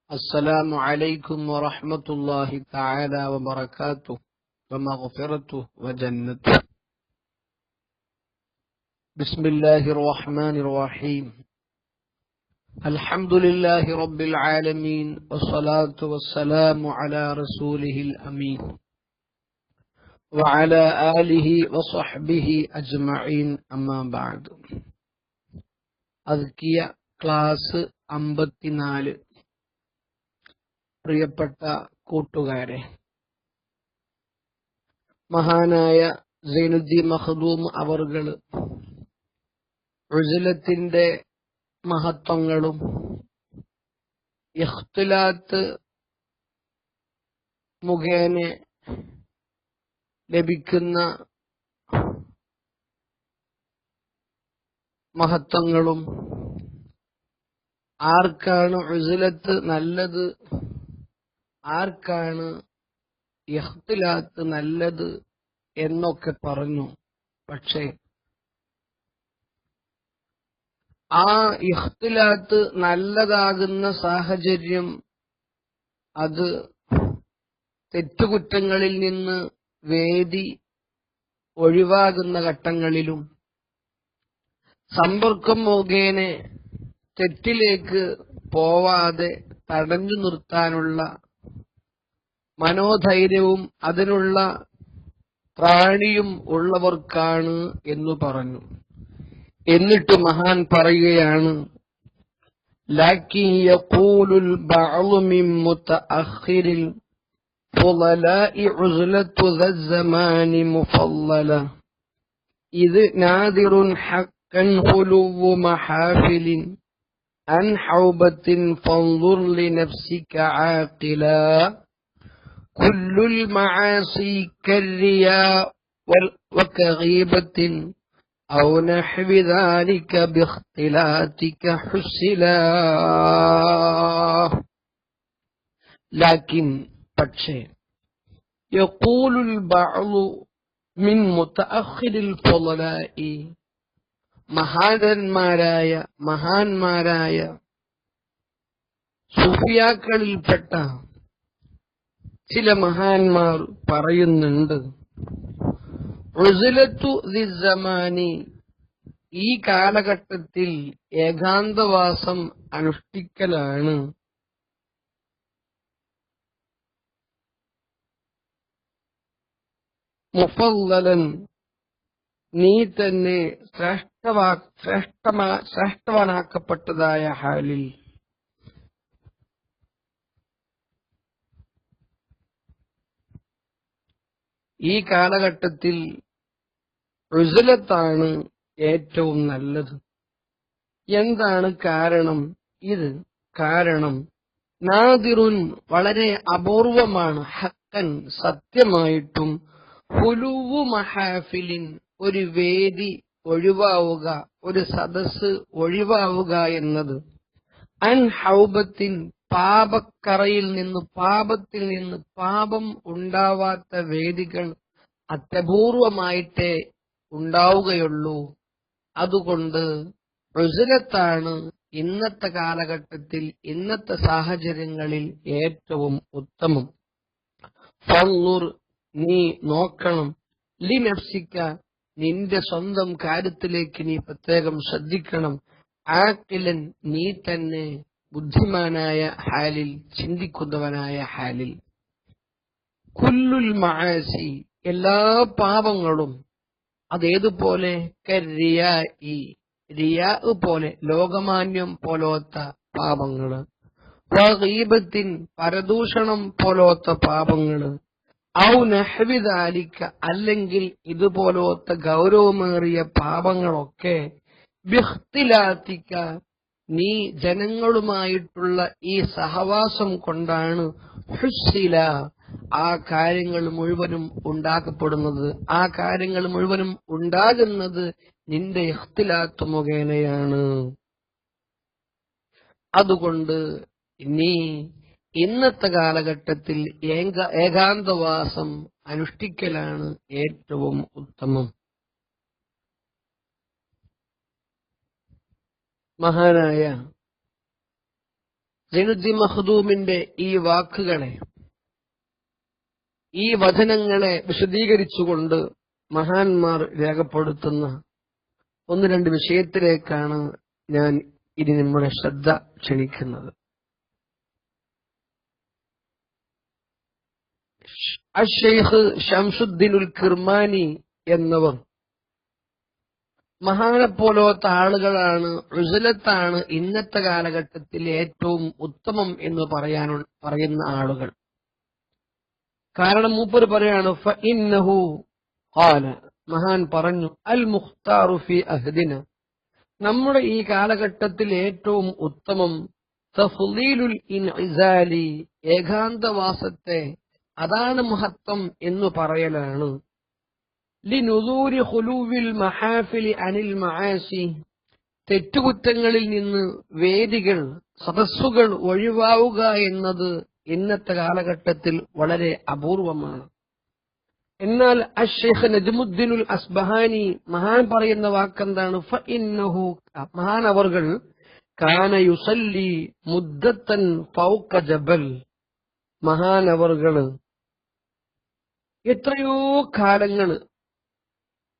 السلام عليكم ورحمة الله تعالى وبركاته ومغفرته وجنته. بسم الله الرحمن الرحيم. الحمد لله رب العالمين والصلاة والسلام على رسوله الأمين وعلى آله وصحبه أجمعين أما بعد. أذكية class 54. പ്രിയപ്പെട്ട കൂട്ടുകാരെ, മഹാനായ സൈനുദ്ദീൻ മഖ്ദൂം അവർകൾ ഉസ്ലത്തിന്റെ മഹത്വങ്ങളും ഇഖ്തിലാത്ത് മുഖേന ലഭിക്കുന്ന മഹത്വങ്ങളും, ആർക്കാണ് ഉസ്ലത്ത് നല്ലത്, ആർക്കാണ് ഇഖ്തിലാത്ത് നല്ലത് എന്നൊക്കെ പറഞ്ഞു. പക്ഷേ ആ ഇഖ്തിലാത്ത് നല്ലതാകുന്ന സാഹചര്യം അത് തെറ്റുകുറ്റങ്ങളിൽ നിന്ന് വേദി ഒഴിവാകുന്ന ഘട്ടങ്ങളിലും, സമ്പർക്കം മുഖേന തെറ്റിലേക്ക് പോവാതെ തടഞ്ഞു നിർത്താനുള്ള മനോധൈര്യവും അതിനുള്ള ത്രാണിയും ഉള്ളവർക്കാണ് എന്ന് പറഞ്ഞു. എന്നിട്ട് മഹാൻ പറയുകയാണ്, ലാകിൻ യഖൂലുൽ ബഅദു മിൻ മുതഅഖിരിൽ ഫളലാഇ ഉസ്ലത്തു ദസ്സമാനി മുഫല്ലല ഇത് നാദിറുൻ ഹഖൻ ഹുലുവു മഹാഫിലിൻ അൻ ഹൗബത്തിൻ ഫൻദുർ ലിനഫ്സിക ആഖിലാ കുല്ലുൽ മആസി കർരിയാ വകഗീബത്തിൻ ഔ നഹ്വി ദാലിക ബിഖ്തിലാതിക ഹുസ്സിലാ. ലാകിൻ പക്ഷേ, യഖൂലുൽ ബഅദു മിൻ മുതഅഖിരിൽ ഫളലാഇ മഹാന്മാരായ സൂഫിയാക്കളിൽപ്പെട്ട ചില മഹാന്മാർ പറയുന്നുണ്ട്, ഉസ്ലത്തു ദിസ്സമാനി ഈ കാലഘട്ടത്തിൽ ഏകാന്തവാസം അനുഷ്ഠിക്കലാണ് മുഫല്ലലൻ നീ തന്നെ ശ്രേഷ്ഠവാനാക്കപ്പെട്ടതായ ഹാലിൽ. ഈ കാലഘട്ടത്തിൽ ഉസ്ലത്താണ് ഏറ്റവും നല്ലത്. എന്താണ് കാരണം? ഇത് കാരണം നാദിറുൻ വളരെ അപൂർവമാണ്, ഹക്കൻ സത്യമായിട്ടും, ഹുലുവു മഹാഫിലിൻ ഒരു വേദി ഒഴിവാവുക, ഒരു സദസ് ഒഴിവാവുക എന്നത്, അൻ ഹൗബത്തിൻ പാപക്കറയിൽ നിന്ന്, പാപത്തിൽ നിന്ന്, പാപം ഉണ്ടാവാത്ത വേദികൾ അത്യപൂർവമായിട്ടേ ഉണ്ടാവുകയുള്ളൂ. അതുകൊണ്ട് ഉസ്ലത്താണ് ഇന്നത്തെ കാലഘട്ടത്തിൽ, ഇന്നത്തെ സാഹചര്യങ്ങളിൽ ഏറ്റവും ഉത്തമം. ഫൻദുർ നീ നോക്കണം, ലിനഫ്സിക നിന്റെ സ്വന്തം കാര്യത്തിലേക്ക് നീ പ്രത്യേകം ശ്രദ്ധിക്കണം, ആഖിലൻ നീ തന്നെ ബുദ്ധിമാനായ ഹാലിൽ, ചിന്തിക്കുന്നവനായ ഹാലിൽ. കുല്ലുൽ മആസി എല്ലാ പാപങ്ങളും അതേതുപോലെ, കർരിയാഇ റിയാ പോലെ, ലോകമാന്യം പോലത്തെ പാപങ്ങള്, വഗീബത്തിൻ പരദൂഷണം പോലത്തെ പാപങ്ങള്, ഔ നഹ്വി ദാലിക അല്ലെങ്കിൽ ഇതുപോലത്തെ ഗൗരവമേറിയ പാപങ്ങളൊക്കെ, ബിഖ്തിലാതിക നീ ജനങ്ങളുമായിട്ടുള്ള ഈ സഹവാസം കൊണ്ടാണ്, ഹുസ്സില ആ കാര്യങ്ങൾ മുഴുവനും ഉണ്ടാക്കപ്പെടുന്നത്, ആ കാര്യങ്ങൾ മുഴുവനും ഉണ്ടാകുന്നത് നിന്റെ ഇഖ്തിലാത്ത് മുഖേനയാണ്. അതുകൊണ്ട് നീ ഇന്നത്തെ കാലഘട്ടത്തിൽ ഏകാന്തവാസം അനുഷ്ഠിക്കലാണ് ഏറ്റവും ഉത്തമം. മഹാനായ സൈനുദ്ദീൻ മഖ്ദൂമിന്റെ ഈ വാക്കുകളെ, ഈ വചനങ്ങളെ വിശദീകരിച്ചുകൊണ്ട് മഹാന്മാർ രേഖപ്പെടുത്തുന്ന ഒന്ന് രണ്ട് വിഷയത്തിലേക്കാണ് ഞാൻ ഇനി നമ്മുടെ ശ്രദ്ധ ക്ഷണിക്കുന്നത്. അശ്ശൈഖ് ശംസുദ്ദീനുൽ കിർമാനി എന്നവർ മഹാനെപ്പോലത്തെ ആളുകളാണ്, ഉസ്ലത്താണ് ഇന്നത്തെ കാലഘട്ടത്തിൽ ഏറ്റവും ഉത്തമം എന്ന് പറയുന്ന ആളുകൾ. കാരണം മൂപ്പർ പറയാണ്, ഫഇന്നഹു ഖാല, മഹാൻ പറഞ്ഞു, അൽ മുഖ്താറു ഫി അഹ്ദിന, നമ്മുടെ ഈ കാലഘട്ടത്തിൽ ഏറ്റവും ഉത്തമം തഫ്ളീലുൽ ഇൻഇസാലി, ഏകാന്തവാസത്തെ അതാണ് മഹത്വം എന്ന് പറയലാണ്. ലിനുദൂരി ഖുലൂവിൽ മഹാഫിലി അനിൽ മആസി, തെറ്റുകുറ്റങ്ങളിൽ നിന്ന് വേദികൾ, സദസ്സുകൾ ഒഴിവാവുക എന്നത് ഇന്നത്തെ കാലഘട്ടത്തിൽ വളരെ അപൂർവമാണ്. എന്നാൽ അശ്ശൈഖ് നജ്മുദ്ദീനുൽ അസ്ബഹാനി മഹാൻ പറയുന്ന വാക്കെന്താണ്? ഫഇന്നഹു, മഹാൻ അവർകൾ കാന യുസല്ലി മുദ്ദത്തൻ ഫൗക ജബൽ, മഹാൻ അവർകൾ എത്രയോ കാലങ്ങൾ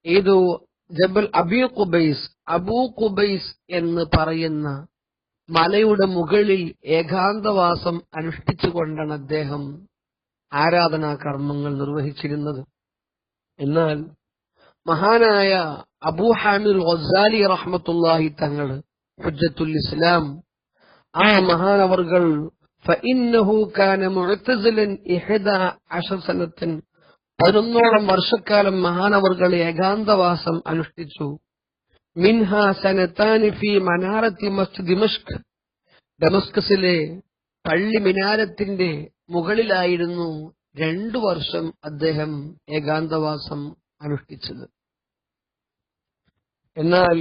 ഏതോ ജബൽ അബൂ ഖുബൈസ് എന്ന് പറയുന്ന മലയുടെ മുകളിൽ ഏകാന്തവാസം അനുഷ്ഠിച്ചുകൊണ്ടാണ് അദ്ദേഹം ആരാധനാ കർമ്മങ്ങൾ നിർവഹിച്ചിരുന്നത്. എന്നാൽ മഹാനായ അബൂ ഹാമിദ് ഗസാലി റഹ്മത്തുള്ളാഹി തങ്ങൾ, ഹുജ്ജത്തുൽ ഇസ്ലാം, ആ മഹാനവർകൾ ഫഇന്നഹു കാന മുഅ്തസിലൻ 11 സനത്തൻ, 11 വർഷക്കാലം മഹാനവർകൾ ഏകാന്തവാസം അനുഷ്ഠിച്ചു. മിൻഹ സനതാനി ഫി മനാറത്തി മസ്ജിദ് ദിമഷ്ക്, ഡമസ്കസിലെ പള്ളി മിനാരത്തിന്റെ മുകളിലായിരുന്നു 2 വർഷം അദ്ദേഹം ഏകാന്തവാസം അനുഷ്ഠിച്ചത്. എന്നാൽ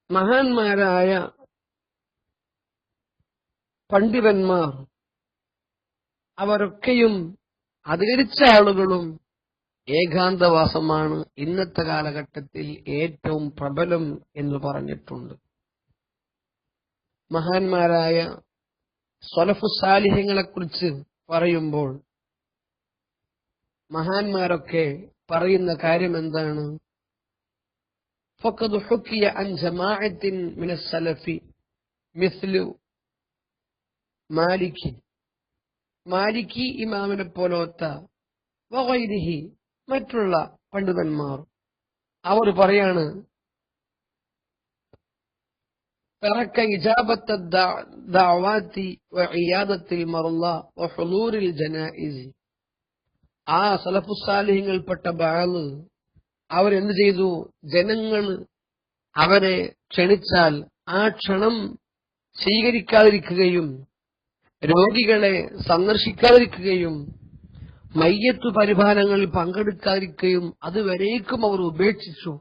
മഹാന്മാരായ പണ്ഡിതന്മാർ അവരൊക്കെയും അധികരിച്ച ആളുകളും ഏകാന്തവാസമാണ് ഇന്നത്തെ കാലഘട്ടത്തിൽ ഏറ്റവും പ്രബലം എന്ന് പറഞ്ഞിട്ടുണ്ട്. മഹാന്മാരായ സ്വലഫു സാലിഹ്യങ്ങളെക്കുറിച്ച് പറയുമ്പോൾ മഹാന്മാരൊക്കെ പറയുന്ന കാര്യം എന്താണ്? ഫഖദ് ഹുക്കിയ അൻ ജമാഅത്തിൻ മിനസ് സലഫി മിസ്ലു മാലിക്കി ഇമാമിനെ പോലത്തെ വഗൈരിഹി, മറ്റുള്ള പണ്ഡിതന്മാർ അവർ പറയാണ്, തറക്ക ഇജാബത്ത ദഅവാതി വഇയാദത്തിൽ മർള വഹുളൂരിൽ ജനായിസ്, ആ സലഫു സാലിഹ്യങ്ങൾപ്പെട്ട ബഅള് അവരെന്ത് ചെയ്തു? ജനങ്ങൾ അവരെ ക്ഷണിച്ചാൽ ആ ക്ഷണം സ്വീകരിക്കാതിരിക്കുകയും രോഗികളെ സന്ദർശിക്കാതിരിക്കുകയും മയ്യത്തു പരിപാലനങ്ങളിൽ പങ്കെടുക്കാതിരിക്കുകയും അതുവരേക്കും അവർ ഉപേക്ഷിച്ചു.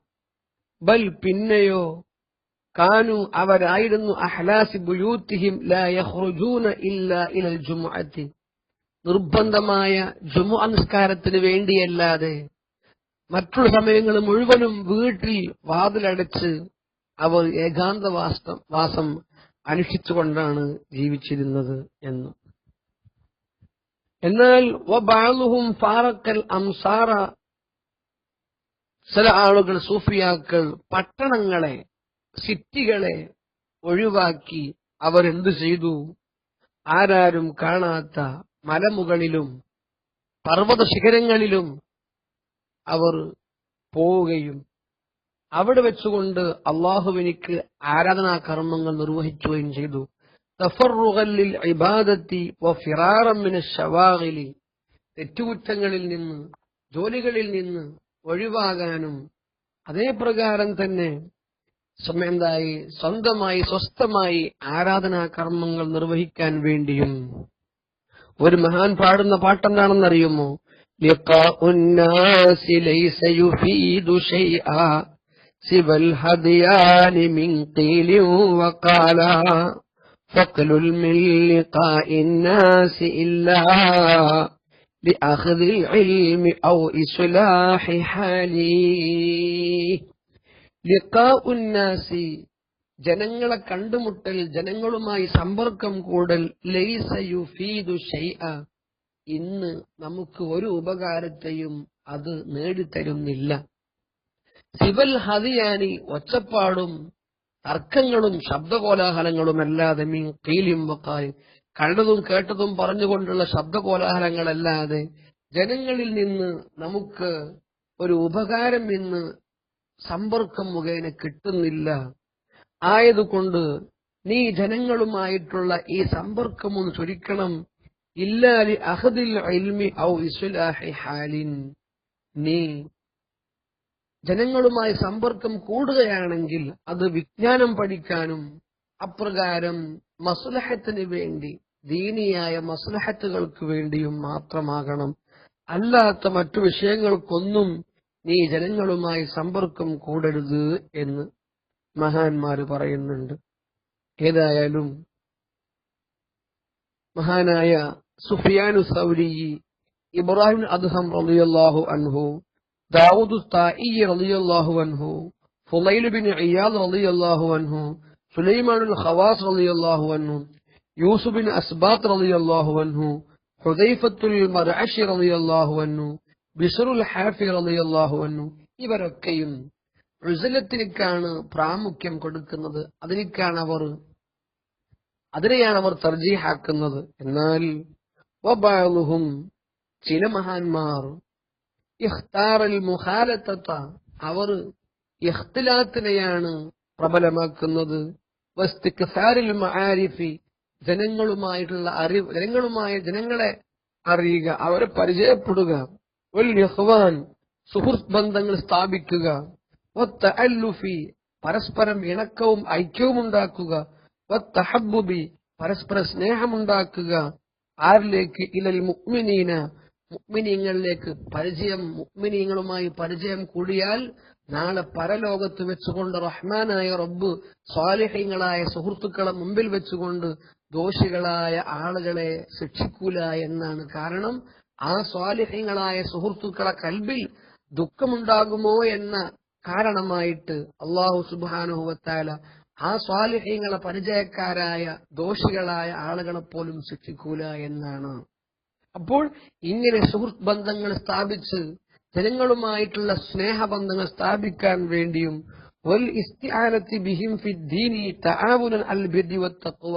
ബൽ, പിന്നെയോ, കാനു അവരായിരുന്നു അഹ്ലാസി ബുയൂത്തിഹിം ലാ യഖ്റുജൂന ഇല്ലാ ഇലൽ ജുമുഅത്തി, നിർബന്ധമായ ജുമുഅ നിസ്കാരത്തിന് വേണ്ടിയല്ലാതെ മറ്റുള്ള സമയങ്ങൾ മുഴുവനും വീട്ടിൽ വാതിലടച്ച് അവർ ഏകാന്തവാസം അനുഷ്ഠിച്ചുകൊണ്ടാണ് ജീവിച്ചിരുന്നത് എന്ന്. എന്നാൽ വബഅലുഹും ഫാറഖൽ അംസാറ, ചില ആളുകൾ സൂഫിയാക്കൾ പട്ടണങ്ങളെ, സിറ്റികളെ ഒഴിവാക്കി അവരെന്തു ചെയ്തു? ആരാരും കാണാത്ത മലമുകളിലും പർവ്വത ശിഖരങ്ങളിലും അവർ പോവുകയും അവിടെ വെച്ചുകൊണ്ട് അള്ളാഹുവിനിക്ക് ആരാധനാ കർമ്മങ്ങൾ നിർവഹിക്കുകയും ചെയ്തു. തഫറുഗൻ ലിൽ ഇബാദത്തി വഫിറാറൻ മിനശ് ശവാഗിലി, തെറ്റുകുറ്റങ്ങളിൽ നിന്ന്, ജോലികളിൽ നിന്ന് ഒഴിവാകാനും അതേപ്രകാരം തന്നെ സ്വസ്ഥമായി ആരാധനാ കർമ്മങ്ങൾ നിർവഹിക്കാൻ വേണ്ടിയും. ഒരു മഹാൻ പാടുന്ന പാട്ടെന്താണെന്നറിയുമോ? ലിഖാഉൻ നാസി ലൈസ യുഫീദു ശൈആ സിവൽ ഹദിയാനി മിൻ ഖീലിൻ വഖാലാ ഫഖ്ലുൽ മിൻ ലിഖാഇൻ നാസി ഇല്ലാ ലിഅഖ്ദിൽ ഇൽമി ഔ ഇസ്ലാഹി ഹാലി. ലിഖാഉൻ നാസി, ജനങ്ങളെ കണ്ടുമുട്ടൽ, ജനങ്ങളുമായി സമ്പർക്കം കൂടൽ ലൈസ യുഫീദു ശൈഅ, ഇന്ന് നമുക്ക് ഒരു ഉപകാരത്തെയും അത് നേടിത്തരുന്നില്ല. സിവൽ ഹദിയാനി, ഒച്ചപ്പാടും തർക്കങ്ങളും ശബ്ദകോലാഹലങ്ങളുമല്ലാതെ, മീൻ ഖീലിം വഖാലിൻ, കണ്ടതും കേട്ടതും പറഞ്ഞുകൊണ്ടുള്ള ശബ്ദകോലാഹലങ്ങളല്ലാതെ ജനങ്ങളിൽ നിന്ന് നമുക്ക് ഒരു ഉപകാരം ഇന്ന് സമ്പർക്കം മുഖേന കിട്ടുന്നില്ല. ആയതുകൊണ്ട് നീ ജനങ്ങളുമായിട്ടുള്ള ഈ സമ്പർക്കമൊന്ന് ചുരുക്കണം. ഇല്ലാ ലി അഖദിൽ ഇൽമി ഔ ഇസ്ലാഹി ഹാലിൻ, നീ ജനങ്ങളുമായി സമ്പർക്കം കൂടുകയാണെങ്കിൽ അത് വിജ്ഞാനം പഠിക്കാനും അപ്രകാരം മസ്ലഹത്തിന് വേണ്ടി, ദീനിയായ മസ്ലഹത്തുകൾക്ക് വേണ്ടിയും മാത്രമാകണം. അല്ലാത്ത മറ്റു വിഷയങ്ങൾക്കൊന്നും നീ ജനങ്ങളുമായി സമ്പർക്കം കൂടരുത് എന്ന് മഹാന്മാര് പറയുന്നുണ്ട്. ഏതായാലും മഹാനായ സുഫിയാനു സൗരി, ഇബ്രാഹിം അദ്ഹം റളിയല്ലാഹു അൻഹു, ദാവൂദ് താഇ റളിയല്ലാഹു അൻഹു, ഫുളൈൽ ബിൻ ഇയാദ് റളിയല്ലാഹു അൻഹു, സുലൈമാനുൽ ഖവാസ് റളിയല്ലാഹു അൻഹു, യൂസുഫ് ബിൻ അസ്ബാത്ത് റളിയല്ലാഹു അൻഹു, ഹുദൈഫത്തുൽ മർഅശി റളിയല്ലാഹു അൻഹു, ബിശ്റുൽ ഹാഫി റളിയല്ലാഹു അൻഹു, ഇവരൊക്കെയും ഉസ്ലത്തിനാണ് പ്രാമുഖ്യം കൊടുക്കുന്നത്. അതിനെയാണ് അവർ തർജീഹാക്കുന്നത്. എന്നാൽ വബഅലുഹും, ചില മഹാന്മാർ, ഇഖ്താറൽ മുഖാലത്തത, അവർ ഇഖ്തിലാത്തിനെയാണ് പ്രബലമാക്കുന്നത്. വസ്തിക്സാരിൽ മആരിഫി, ജനങ്ങളുമായിട്ടുള്ള അറിവ്, ജനങ്ങളെ അറിയുക, അവരെ പരിചയപ്പെടുക. വൽ ഇഖ്വാൻ, സുഹൃത്ത് ബന്ധങ്ങൾ സ്ഥാപിക്കുക. വത്തഅല്ലുഫി, പരസ്പരം ഇണക്കവും ഐക്യവും ഉണ്ടാക്കുക. വത്തഹബ്ബുബി, പരസ്പര സ്നേഹമുണ്ടാക്കുക. ആരിലേക്ക്? ഇലൽ മുഅ്മിനീന, മുഅ്മിനീങ്ങളിലേക്ക് മുഅ്മിനീങ്ങളുമായി പരിചയം കൂടിയാൽ നാളെ പരലോകത്ത് വെച്ചുകൊണ്ട് റഹ്മാനായ റബ്ബ് സ്വാലിഹീങ്ങളായ സുഹൃത്തുക്കളെ മുമ്പിൽ വെച്ചുകൊണ്ട് ദോഷികളായ ആളുകളെ ശിക്ഷിക്കൂല എന്നാണ്. കാരണം ആ സ്വാലിഹീങ്ങളായ സുഹൃത്തുക്കളെ കൽബിൽ ദുഃഖമുണ്ടാകുമോ എന്ന കാരണമായിട്ട് അല്ലാഹു സുബ്ഹാനഹു വ തആല ആ സ്വാലിഹീങ്ങളെ പരിചയക്കാരായ ദോഷികളായ ആളുകളെ പോലും ശിക്ഷിക്കൂല എന്നാണ്. അപ്പോൾ ഇങ്ങനെ സുഹൃത്ത് ബന്ധങ്ങൾ സ്ഥാപിച്ച് ജനങ്ങളുമായിട്ടുള്ള സ്നേഹബന്ധങ്ങൾ സ്ഥാപിക്കാൻ വേണ്ടിയും വൽ ഇസ്തിആനത്തി ബിഹിം ഫിദ്ദീനി തആവുനൻ അൽ ബിർരി വത്തഖ്വ,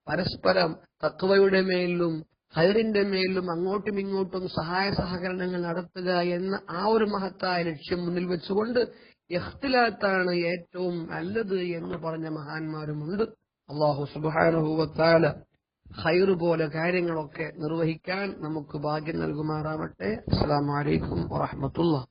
പരസ്പരം തഖ്വയുടെ മേലും ഖൈറിന്റെ മേലും അങ്ങോട്ടും ഇങ്ങോട്ടും സഹായ സഹകരണങ്ങൾ നടത്തുക എന്ന ആ ഒരു മഹത്തായ ലക്ഷ്യം മുന്നിൽ വെച്ചുകൊണ്ട് ഇഖ്തിലാത്താണ് ഏറ്റവും നല്ലത് എന്ന് പറഞ്ഞ മഹാന്മാരുമുണ്ട്. അല്ലാഹു സുബ്ഹാനഹു വ തആല ഖൈർ പോലെ കാര്യങ്ങളൊക്കെ നിർവഹിക്കാൻ നമുക്ക് ഭാഗ്യം നൽകുമാറാവട്ടെ. അസ്സലാമു അലൈക്കും വറഹ്മത്തുള്ളാഹി.